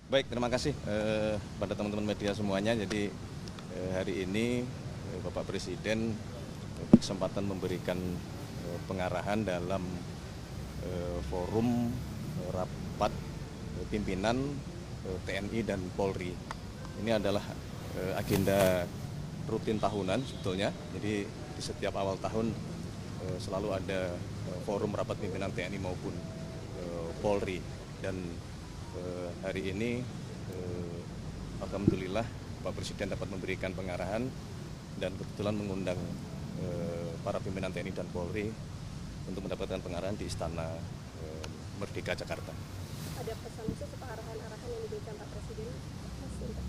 Baik, terima kasih pada teman-teman media semuanya. Jadi hari ini Bapak Presiden berkesempatan memberikan pengarahan dalam forum rapat pimpinan TNI dan Polri. Ini adalah agenda rutin tahunan sebetulnya. Jadi di setiap awal tahun selalu ada forum rapat pimpinan TNI maupun Polri. Dan hari ini alhamdulillah Pak Presiden dapat memberikan pengarahan dan kebetulan mengundang para pimpinan TNI dan Polri untuk mendapatkan pengarahan di Istana Merdeka Jakarta. Ada pesan khusus atau arahan-arahan yang diberikan Pak Presiden untuk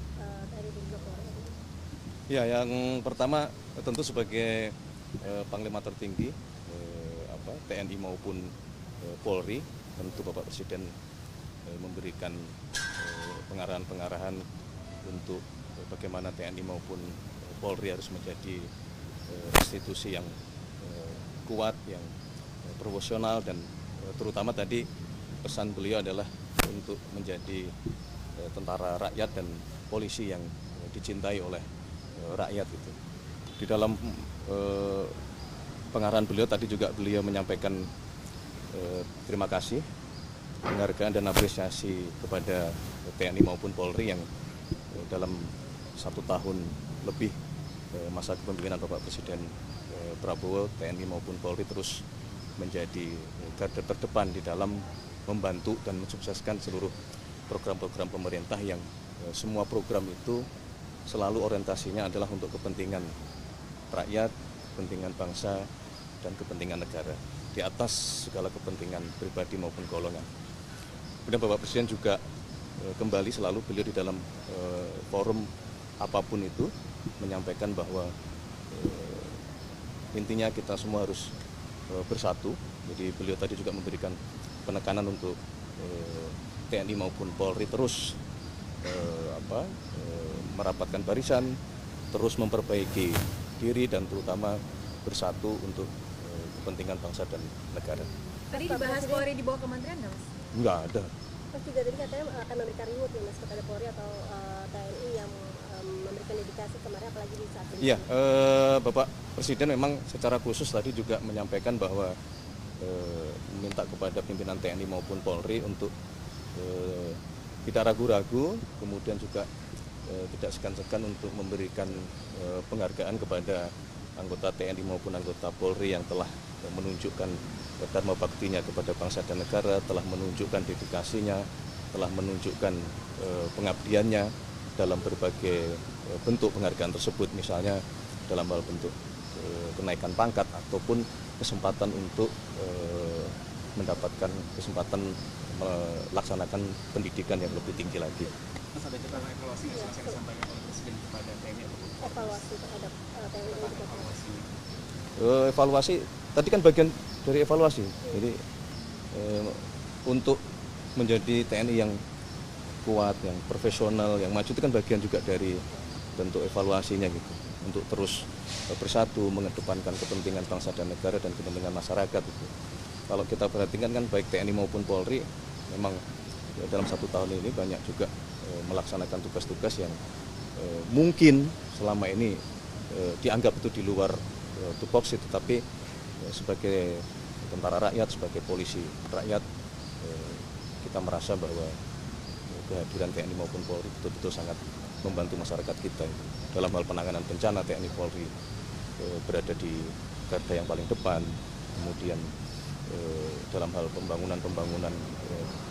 TNI dan Polri? Ya, yang pertama tentu sebagai Panglima tertinggi TNI maupun Polri, tentu Bapak Presiden memberikan pengarahan-pengarahan untuk bagaimana TNI maupun Polri harus menjadi institusi yang kuat, yang profesional, dan terutama tadi pesan beliau adalah untuk menjadi tentara rakyat dan polisi yang dicintai oleh rakyat itu. Di dalam pengarahan beliau tadi juga beliau menyampaikan terima kasih, penghargaan dan apresiasi kepada TNI maupun Polri yang dalam 1 tahun lebih masa kepemimpinan Bapak Presiden Prabowo, TNI maupun Polri terus menjadi garda terdepan di dalam membantu dan mensukseskan seluruh program-program pemerintah yang semua program itu selalu orientasinya adalah untuk kepentingan rakyat, kepentingan bangsa, dan kepentingan negara di atas segala kepentingan pribadi maupun golongan. Kemudian Bapak Presiden juga kembali selalu beliau di dalam forum apapun itu menyampaikan bahwa intinya kita semua harus bersatu. Jadi beliau tadi juga memberikan penekanan untuk TNI maupun Polri terus merapatkan barisan, terus memperbaiki diri dan terutama bersatu untuk kepentingan bangsa dan negara. Tadi dibahas Polri di bawah kementerian nggak, Mas? Enggak ada. Mas juga tadi katanya akan memberikan reward ya Mas kepada Polri atau TNI yang memberikan dedikasi kemarin, apalagi di saat ini. Iya, Bapak Presiden memang secara khusus tadi juga menyampaikan bahwa meminta kepada pimpinan TNI maupun Polri untuk tidak ragu-ragu, kemudian juga tidak segan-segan untuk memberikan penghargaan kepada anggota TNI maupun anggota Polri yang telah menunjukkan dharma baktinya kepada bangsa dan negara, telah menunjukkan dedikasinya, telah menunjukkan pengabdiannya dalam berbagai bentuk penghargaan tersebut, misalnya dalam hal bentuk kenaikan pangkat ataupun kesempatan untuk mendapatkan kesempatan melaksanakan pendidikan yang lebih tinggi lagi. Mas, ada catatan evaluasi yang selesai disampaikan oleh Presiden kepada TNI atau Polri? Evaluasi terhadap TNI dan Polri. Evaluasi tadi kan bagian dari evaluasi. Jadi untuk menjadi TNI yang kuat, yang profesional, yang maju itu kan bagian juga dari bentuk evaluasinya gitu. Untuk terus bersatu mengedepankan kepentingan bangsa dan negara dan kepentingan masyarakat itu. Kalau kita perhatikan kan baik TNI maupun Polri memang dalam 1 tahun ini banyak juga melaksanakan tugas-tugas yang mungkin selama ini dianggap itu di luar tupoksi, tetapi sebagai tentara rakyat, sebagai polisi rakyat, kita merasa bahwa kehadiran TNI maupun Polri betul-betul sangat membantu masyarakat kita. Dalam hal penanganan bencana, TNI Polri berada di garda yang paling depan. Kemudian dalam hal pembangunan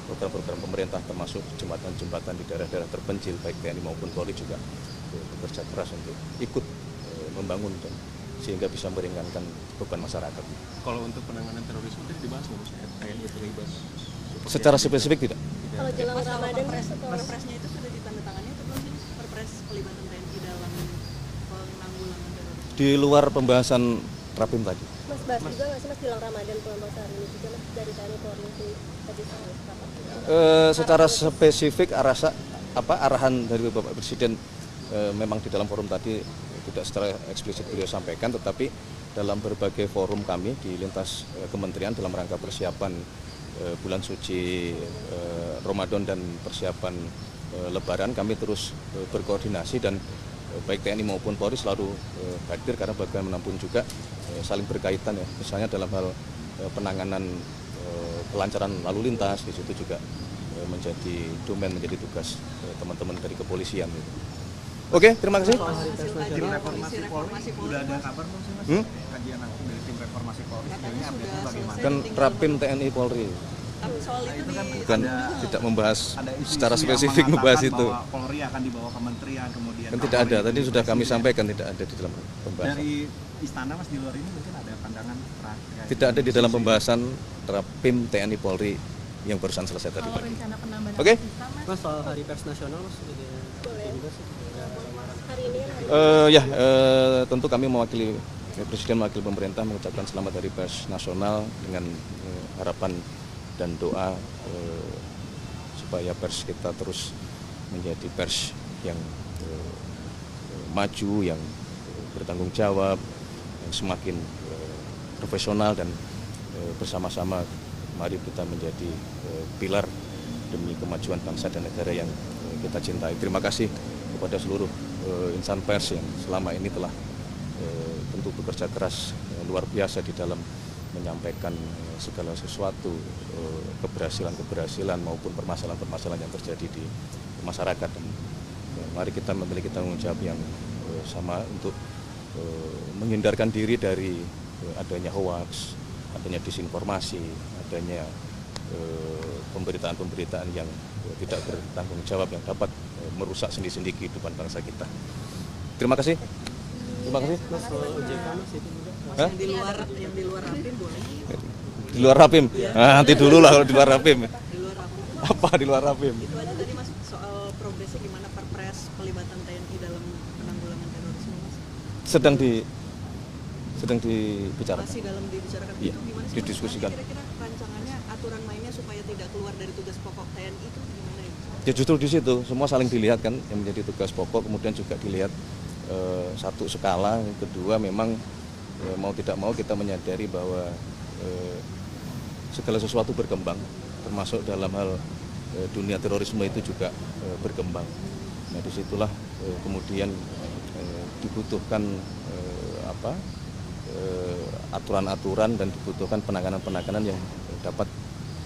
program-program pemerintah termasuk jembatan-jembatan di daerah-daerah terpencil, baik TNI maupun Polri juga bekerja keras untuk ikut membangun dan sehingga bisa meringankan beban masyarakat. Kalau untuk penanganan terorisme tadi dibahas nggak, Mas? TNI terlibat? Secara spesifik tidak. Kalau jelang Ramadan Perpresnya itu sudah ditandatangani atau belum sih? Perpres pelibatan TNI dalam penanggulangan terorisme. Di luar pembahasan Rapim tadi. Mas bahas juga nggak sih Mas jelang Ramadan bulan hari ini juga Mas dari TNI Polri tadi soal Secara spesifik arahan dari Bapak Presiden memang di dalam forum tadi tidak secara eksplisit beliau sampaikan, tetapi dalam berbagai forum kami di lintas kementerian dalam rangka persiapan bulan suci Ramadan dan persiapan Lebaran kami terus berkoordinasi dan baik TNI maupun Polri selalu hadir karena bagaimanapun juga saling berkaitan ya. Misalnya dalam hal penanganan kelancaran lalu lintas di situ juga menjadi domain, menjadi tugas teman-teman dari kepolisian. Gitu. Oke, terima kasih. Tim reformasi Polri udah ada kabar belum sih Mas? Kajian dari tim reformasi Polri sejauh ini update-nya bagaimana? Kan Rapim TNI Polri. Tapi soal itu Bukan tidak membahas secara spesifik membahas itu. Bahwa Polri akan dibawa kementerian kemudian. Kan tidak ada. Tadi sudah kami sampaikan tidak ada di dalam pembahasan. Dari istana Mas di luar ini mungkin ada pandangan terakhir. Tidak ada di dalam pembahasan Rapim TNI Polri yang barusan selesai tadi pagi. Oke. Mas, soal Hari Pers Nasional Mas, Hari ini kan tentu kami mewakili Presiden, mewakili pemerintah mengucapkan selamat Hari Pers Nasional dengan harapan dan doa supaya pers kita terus menjadi pers yang maju, yang bertanggung jawab, yang semakin profesional dan bersama-sama mari kita menjadi pilar demi kemajuan bangsa dan negara yang kita cintai. Terima kasih kepada seluruh insan pers yang selama ini telah tentu bekerja keras luar biasa di dalam menyampaikan segala sesuatu, keberhasilan-keberhasilan maupun permasalahan-permasalahan yang terjadi di masyarakat. Dan mari kita memiliki tanggung jawab yang sama untuk menghindarkan diri dari adanya hoaks, adanya disinformasi, adanya pemberitaan-pemberitaan yang tidak bertanggung jawab yang dapat merusak sendi-sendi kehidupan bangsa kita. Terima kasih. Terima kasih. Mas, soal OJK Mas itu juga. Hah? yang di luar Rapim boleh. Di luar Rapim? Nanti dulu lah kalau di luar Rapim. Di luar Rapim. Apa di luar Rapim? Itu aja tadi Mas soal progresnya gimana perpres pelibatan TNI dalam penanggulangan terorisme Mas? Sedang dibicarakan. Masih dalam dibicarakan Iya, itu gimana sih? Mas? didiskusikan. Nanti kira-kira rancangannya aturan mainnya supaya tidak keluar dari tugas pokok TNI itu gimana ya? Ya justru di situ semua saling dilihat kan yang menjadi tugas pokok, kemudian juga dilihat satu skala, yang kedua memang mau tidak mau kita menyadari bahwa segala sesuatu berkembang, termasuk dalam hal dunia terorisme itu juga berkembang. Nah disitulah kemudian dibutuhkan aturan-aturan dan dibutuhkan penanganan-penanganan yang dapat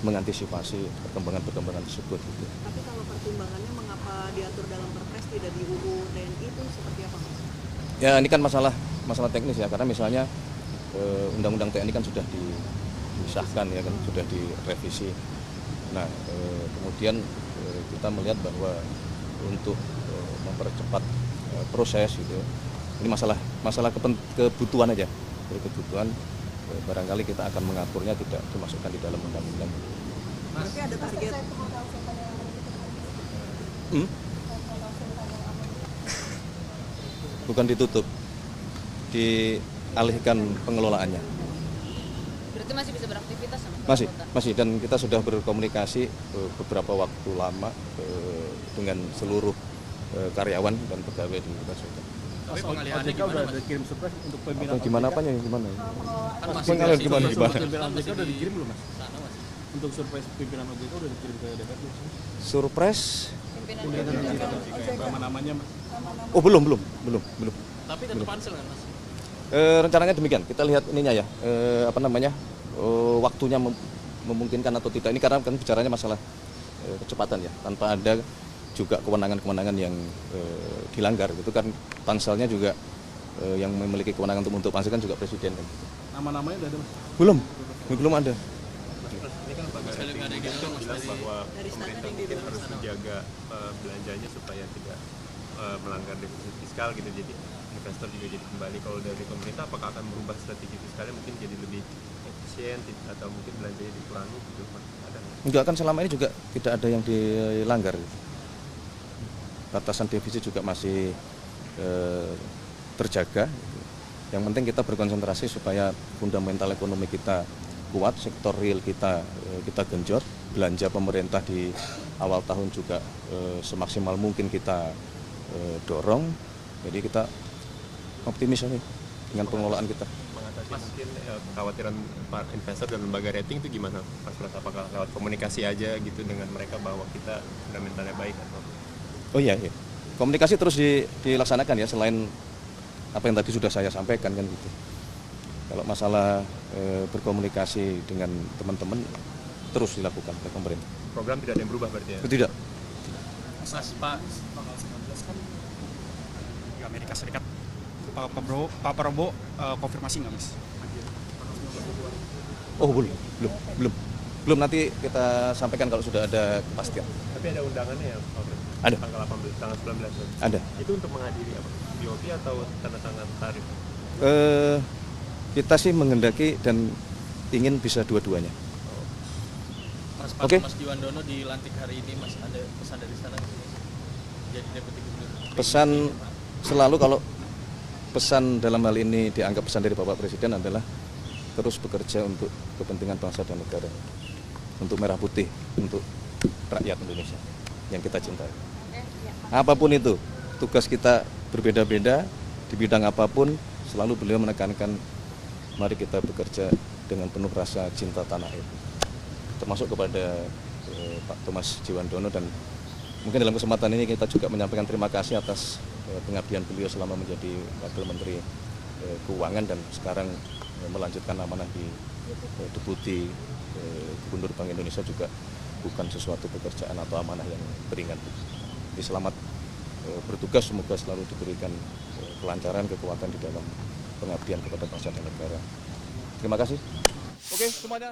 mengantisipasi perkembangan-perkembangan tersebut. Gitu. Tapi kalau pertimbangannya mengapa diatur dalam perpres tidak di UU TNI itu seperti apa Mas? Ya ini kan masalah teknis ya, karena misalnya undang-undang TNI kan sudah disahkan ya kan, sudah direvisi. Nah kemudian kita melihat bahwa untuk mempercepat proses gitu, ini masalah kebutuhan aja, dari kebutuhan barangkali kita akan mengaturnya tidak dimasukkan di dalam undang-undang. Berarti ada target. Bukan ditutup, dialihkan pengelolaannya. Berarti masih bisa beraktivitas sama Masih dan kita sudah berkomunikasi beberapa waktu lama dengan seluruh karyawan dan pegawai di Baswedan. Tapi OJK udah dikirim surprise untuk pimpinan OJK. Gimana apanya? Gimana? Kan masih Pengalihan gimana? pimpinan OJK udah dikirim belum Mas? Untuk surprise pimpinan OJK udah dikirim ke DPR belum? Surprise? pimpinan Nama-namanya Mas? Oh belum. Tapi tetap pansel kan Mas? Rencananya demikian. Kita lihat ininya ya, waktunya memungkinkan atau tidak. Ini karena kan bicaranya masalah kecepatan ya, tanpa ada juga kewenangan-kewenangan yang dilanggar. Itu kan panselnya juga yang memiliki kewenangan untuk membentuk pansel kan juga presiden. Kan. Nama-namanya udah ada Mas? Belum ada. Ini kan Pak Gatot bilang bahwa pemerintah mungkin harus menjaga belanjanya supaya tidak melanggar defisit fiskal gitu, jadi investor juga jadi kembali. Kalau dari pemerintah apakah akan merubah strategi fiskalnya mungkin jadi lebih efisien atau mungkin belanjanya dikurangi gitu Mas? Ada nggak? Enggak, kan selama ini juga tidak ada yang dilanggar. Batasan defisit juga masih terjaga. Yang penting kita berkonsentrasi supaya fundamental ekonomi kita kuat, sektor real kita genjot, belanja pemerintah di awal tahun juga semaksimal mungkin kita dorong. Jadi kita optimis nih dengan pengelolaan kita. Mengatasi mungkin kekhawatiran para investor dan lembaga rating itu gimana Mas Pras? Apakah lewat komunikasi aja gitu dengan mereka bahwa kita fundamentalnya baik atau? Oh iya, iya. Komunikasi terus dilaksanakan ya, selain apa yang tadi sudah saya sampaikan kan gitu. Kalau masalah berkomunikasi dengan teman-teman terus dilakukan oleh pemerintah. Program tidak ada yang berubah berarti ya? Tidak. Mas Pak tanggal 19 kan di Amerika Serikat, Pak Prabowo konfirmasi nggak Mas? Oh belum nanti kita sampaikan kalau sudah ada kepastian. Tapi ada undangannya ya Pak? Ada. Tanggal 18, tanggal 19. Ada. Itu untuk menghadiri apa? BOP atau tanda tangan tarif? Kita sih menghendaki dan ingin bisa dua-duanya. Mas Oke. Mas Jiwandono dilantik hari ini, Mas, ada pesan dari sana nggak sih, Mas? Jadi deputi gubernur. Pesan selalu kalau pesan dalam hal ini dianggap pesan dari Bapak Presiden adalah terus bekerja untuk kepentingan bangsa dan negara, untuk merah putih, untuk rakyat Indonesia yang kita cintai. Apapun itu, tugas kita berbeda-beda di bidang apapun, selalu beliau menekankan mari kita bekerja dengan penuh rasa cinta tanah air. Termasuk kepada Pak Thomas Jiwandono, dan mungkin dalam kesempatan ini kita juga menyampaikan terima kasih atas pengabdian beliau selama menjadi Wakil Menteri Keuangan dan sekarang melanjutkan amanah di Deputi Gubernur Bank Indonesia juga bukan sesuatu pekerjaan atau amanah yang ringan. Jadi selamat bertugas, semoga selalu diberikan kelancaran, kekuatan di dalam pengabdian kepada bangsa dan negara. Terima kasih. Oke, semuanya.